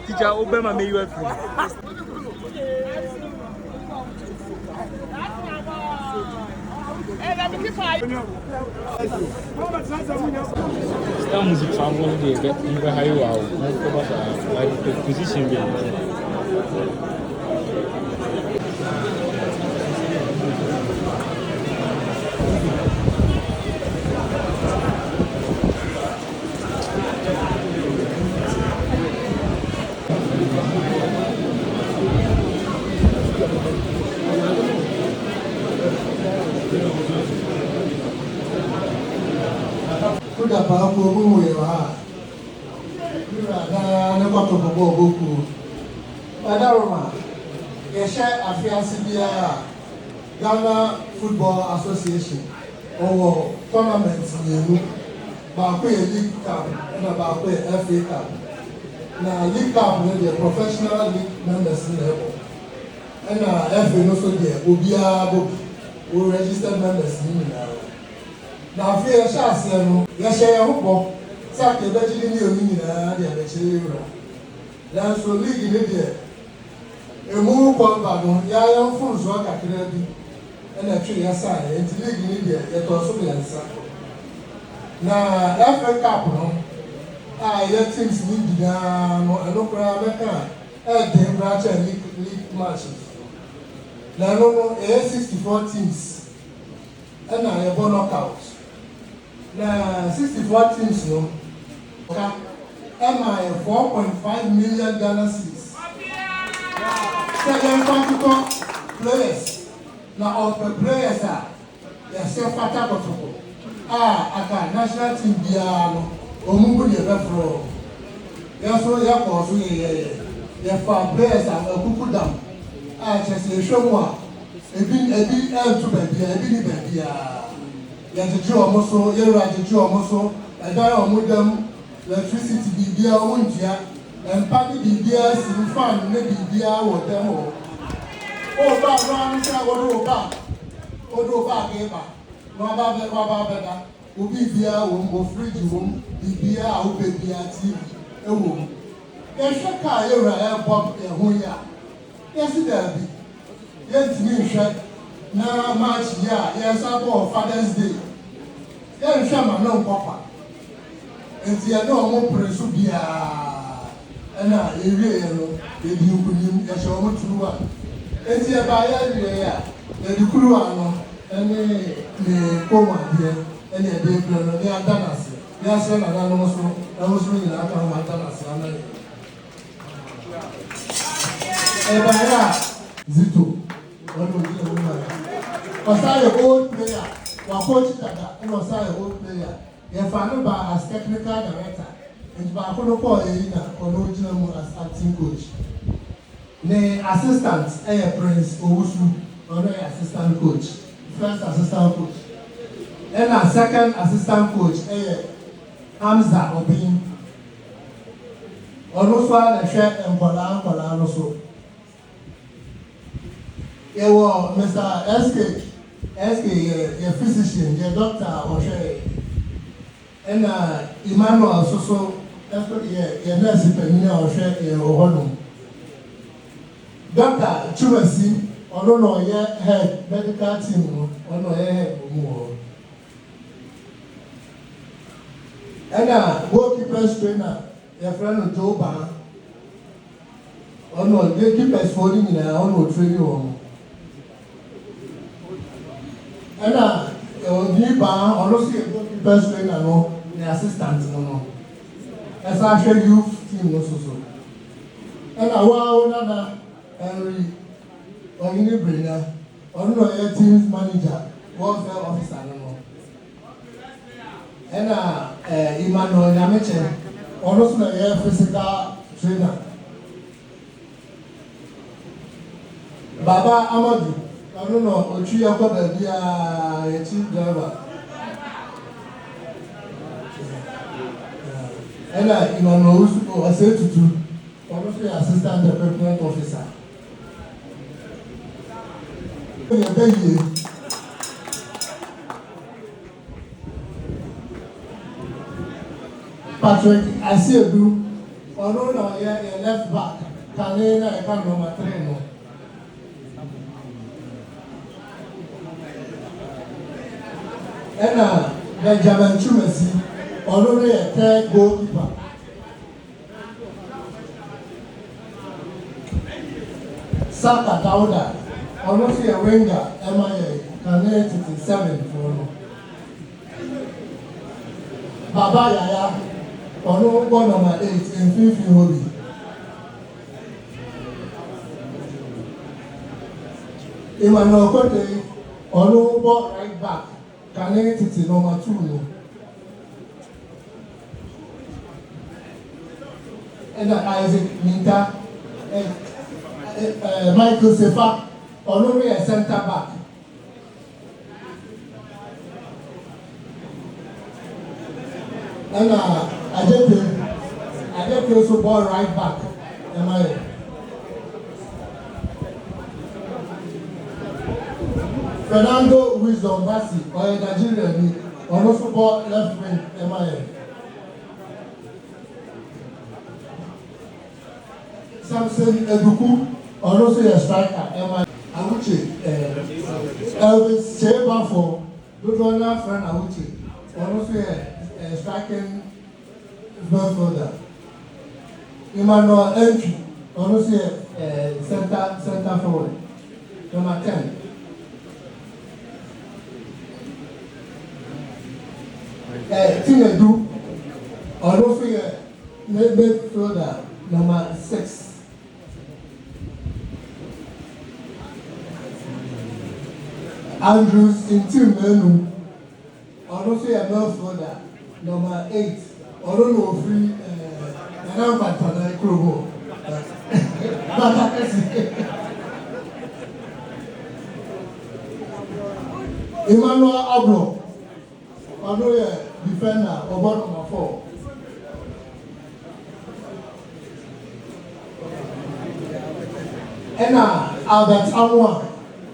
Teacher Obama may you have Star music travel they get in the high wow. Like position Kuda pa ko mu ye wa. Na na ko to boku. Adaroma. Ye share afiance bia Ghana Football Association. Owo tournament yenu. Ba ko ye League Cup na ba ko ye FA Cup. Na League Cup no the professional league members level. And FA no so the obia bo registered members ni na. Na afia chance no ye share ho bo sa ke be ji ni oni nyina de be chire ro la so league ni de emu ko ba no ya yan fun so kakra bi na twe ya sa e ti league ni de ye to so be nsa na FA Cup no ye teams ni bida no eno kra be ka de branch league matches na no 64 teams and na ye knockout. Na 64 teams no ka MI 4.5 million Ghana cedis. Seven players. Na of the players they say fata Kotoko. Aka national team bia no omugu de befro. Ya so ya ko so ye fa players akuku dam. Chese hwemu a ebi entu ba bia ebi ni ba bia. Yajeju omoso yera yajeju omoso edan omudam electricity bibia wonjia empati bibia si fan ne bibia wo dem o ba ran sa wodo ba ke ba no ba da obi bia wo fridge wo bibia wo bibia TV ewo ye shaka yera e bob e ho ya yesi da bi yentimi hwe na match ya yes about Father's Day ya nhwa ma no nkoppa enti ya no mo presu bia na ewie ye no e di nkunim ya hwe mo turuwa enti ya ba ya wie ya e di kuruwa no ene ne koma die ene de plan no ya danase ya se na no so ni na aka ma danase na e ba ya zito ono di na mo Osai old player, coach Tada, and Osai old player. If I know by as technical director, and by Kotoko original as acting coach. The assistant, Prince Owusu, or assistant coach, first assistant coach. And a second assistant coach, Hamza Obin. Also, the shirt and Kola also. Mr. SK, your physician, your doctor, or and Emmanuel Soso, your nurse, or share your honor. Dr. Chumasi, or no, your head medical team, or no, head more. And goalkeeper's trainer, your friend Joe Ban, or no, gatekeepers holding in our own training. And new bar, honestly, best trainer, no, the assistant, no. As I show youth team, also. And I want another Henry, or any brainer, or no, team's manager, welfare officer no. And Emmanuel Nyameche, also a physical trainer. Baba Amadu, I don't know, Ochuya Koda, the chief driver. And Emmanuel was said to do, also assistant development officer. Patrick, I see you do. Although no, you're left back. Kanina, I can't number 3 no. And Benjamin Chumesi, although you're a third goalkeeper. Saka Dauda, although you're a winger, MIA, Kanina 57 for no. Baba Yaya. Ono go number 8 in Fifi Hobby. Emmanuel Kote, ono go right back. Kanene Titi number 2 no. And Isaac Minta, Michael Sefa, ono be a center back. And I just also ball right back. Am I? Fernando Wisdom Bassi or Nigerian or also ball left wing. Am I? Samson Eduku or also a striker. Am I? Awuchi Elvis Sheba for Dudona friend Awuchi or also a striking midfielder. Emmanuel Entry, honestly, center forward. Number 10. Tinedu, honestly, midfielder. Number 6. Andrews in team menu, honestly, a midfielder. Number 8. I don't know free. I don't know if Krogo. Emmanuel Ablo, I know a defender about number 4. And Albert Amwa,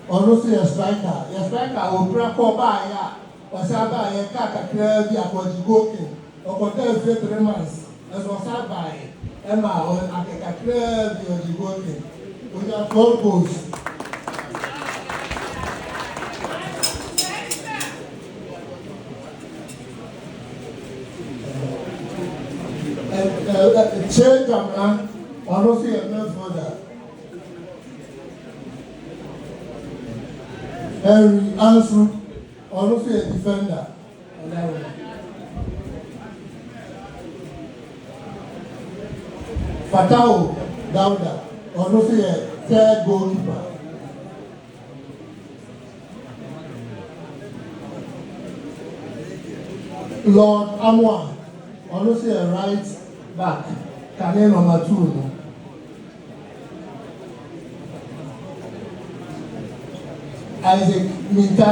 also a striker. A striker will crack up by or Saba, a cat, a Kojigokin, or Hotel 3 months. As was out by Emma or a club the working with a 4 goals. And change of man, honestly, enough for that. Henry Ansu, honestly, a defender. Fatao Dauda, honestly a third goalkeeper. Lord Amwa, honestly a right back. Kane number 2. Isaac Minta,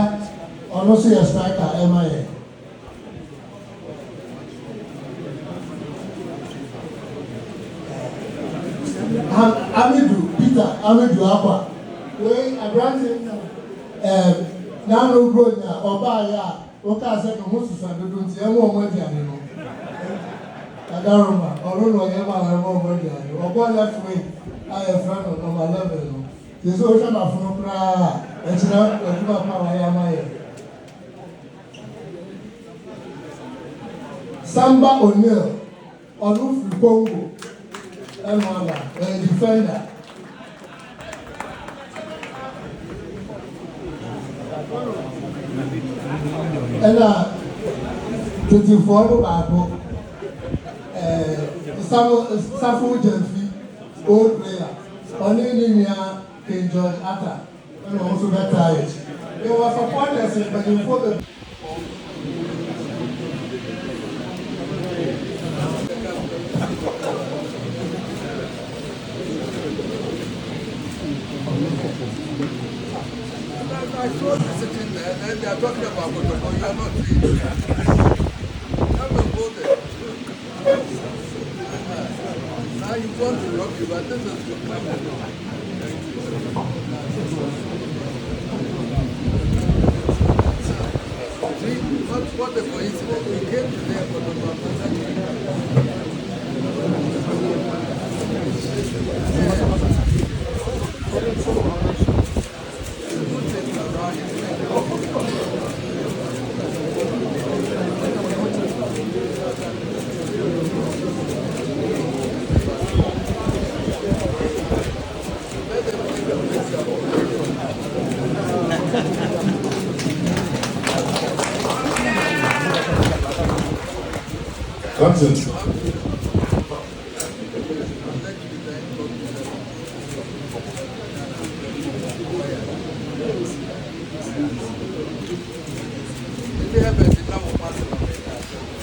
honestly a striker, MIA. Amidu Akwa. We a brand now no growing or by what second most of the don't see more money. I don't remember. Or no, I more money. Or one left wing. I have friend on number 11. This ocean of no cry. It's not a power. I am. Samba O'Neill, Onufu Congo, a defender. And 24 Bible, Safu Jenfi, old player, only King George Atta, and also that tired. They were supporters, but you fought the I saw you sitting there, and they are talking about Kotoko. You are not there. You haven't voted. Now you want to rob you, but this is your problem. See, what a coincidence. You came today for the Asante.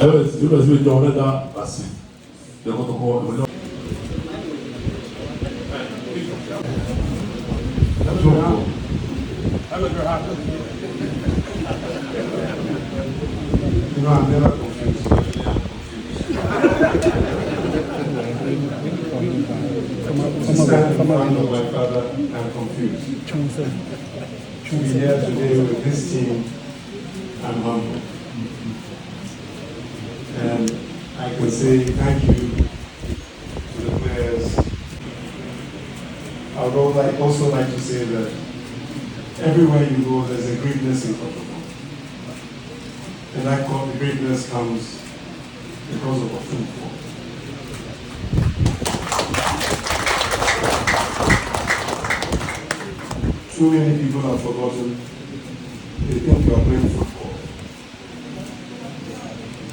Evet, biraz bir dönem daha basit. De Kotoko. You know, I'm never confused. Stand in front of my father, I'm confused. To be here today with this team, I'm humble. And I can say thank you to the players. I would also like to say that everywhere you go, there's a greatness in Kotoko. And that greatness comes because of football. Too many people have forgotten. They think you are playing football.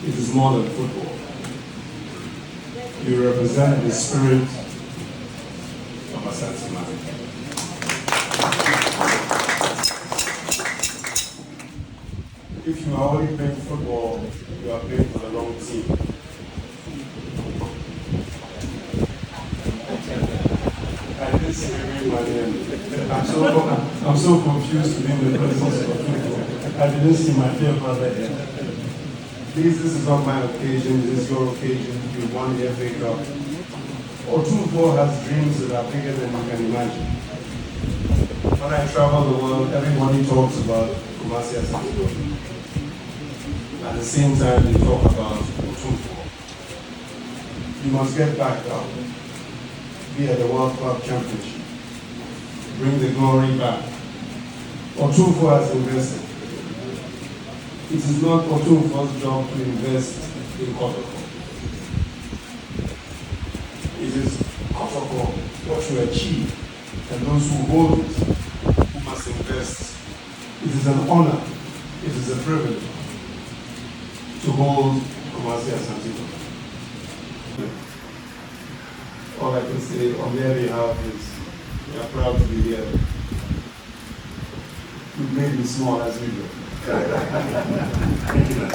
It is more than football. You represent the spirit of Asantehene. If you are only playing football, you are playing for the wrong team. I didn't see every money, and I'm so confused to be in the presence of football. I didn't see my dear brother here. Please, this is not my occasion, this is your occasion. You won the GFA Cup. Kotoko has dreams that are bigger than you can imagine. When I travel the world, everybody talks about Asante. At the same time, they talk about Kotoko. You must get back down. Be at the World Cup Championship. Bring the glory back. Kotoko has invested. It is not Kotoko's job to invest in Kotoko. It is Kotoko what you achieve, and those who hold it, who must invest. It is an honor, it is a privilege to hold Asante. All I can say on their behalf is we are proud to be here. We made it small as we do. Thank you, man.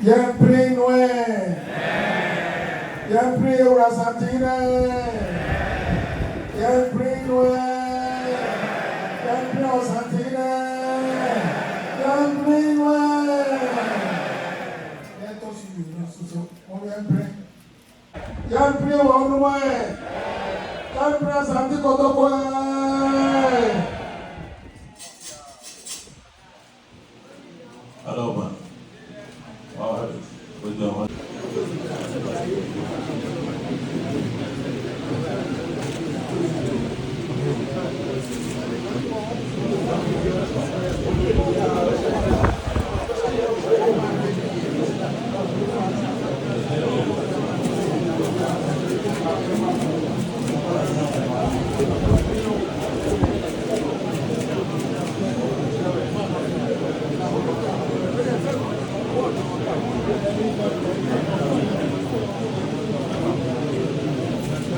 Young Prince Young Prince Asantehene. Young Prince Young Prince Asantehene. Young Prince let us use Young Prince one way. Young Prince Asante Kotoko. Hello, man. Wow, we're doing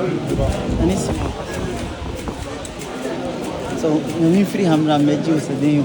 So, when you free ham ram made you so then you.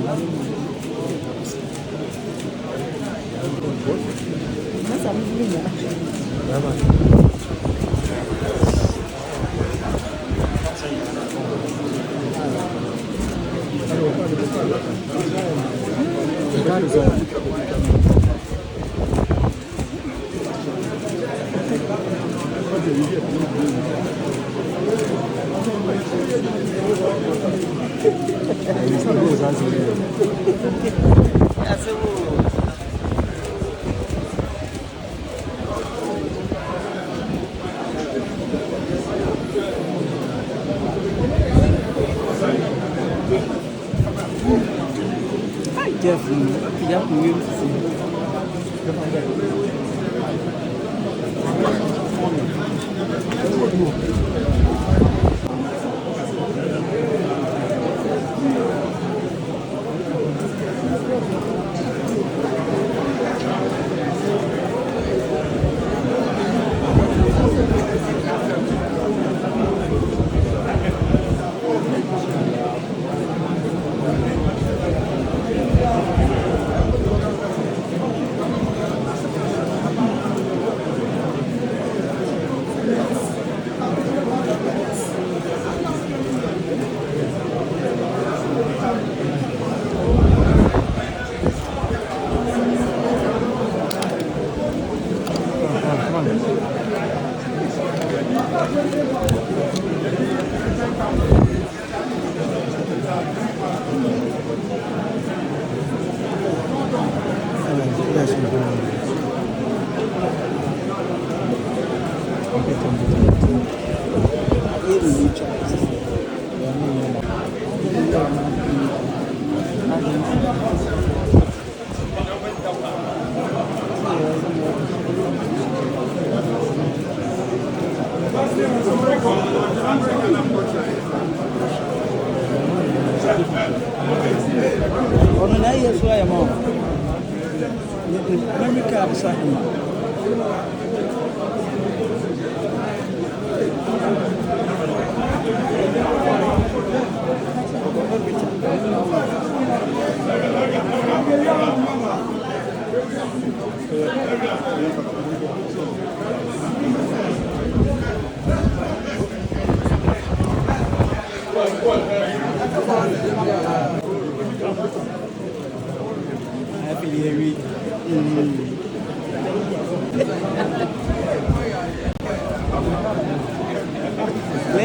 Jeff, you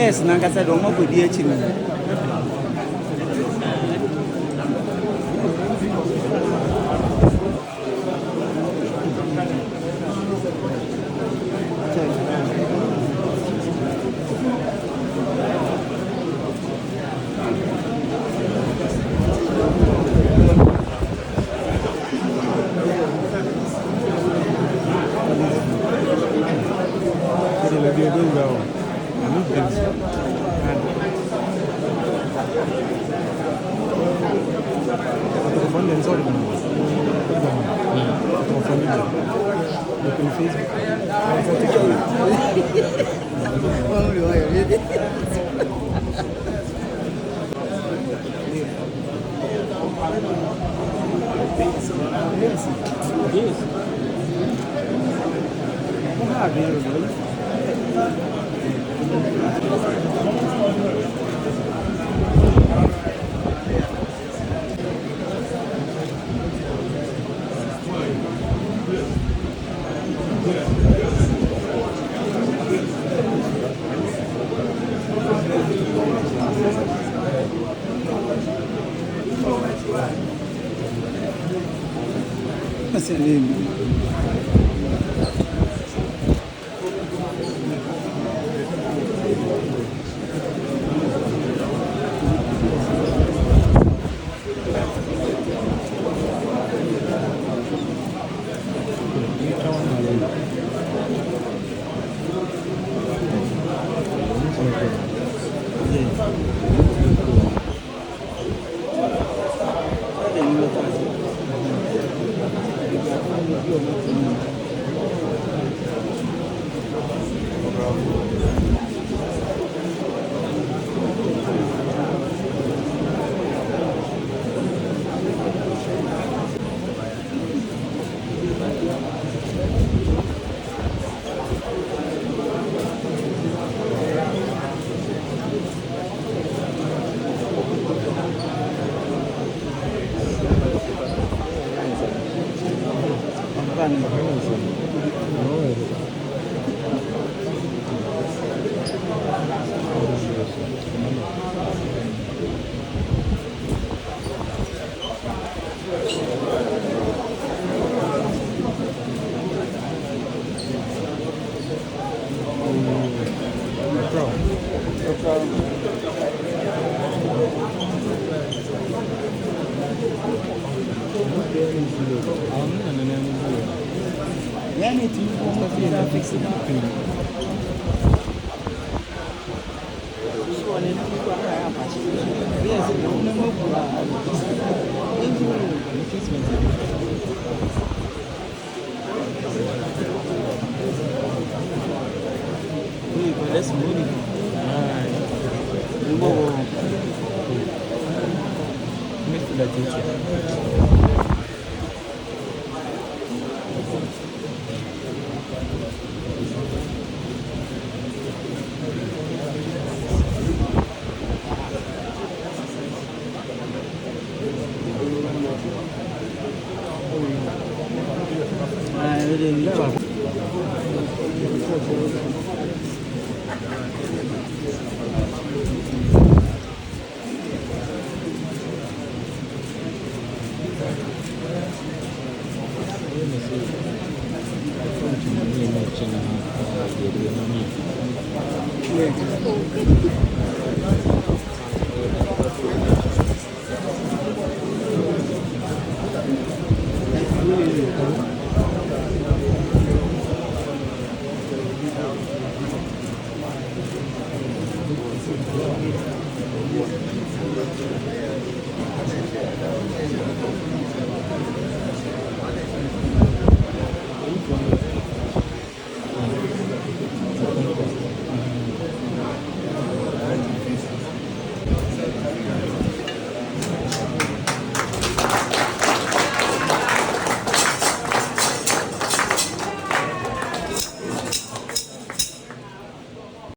Yes, Nankasa don't want to be a chin. Let's move. Thank you.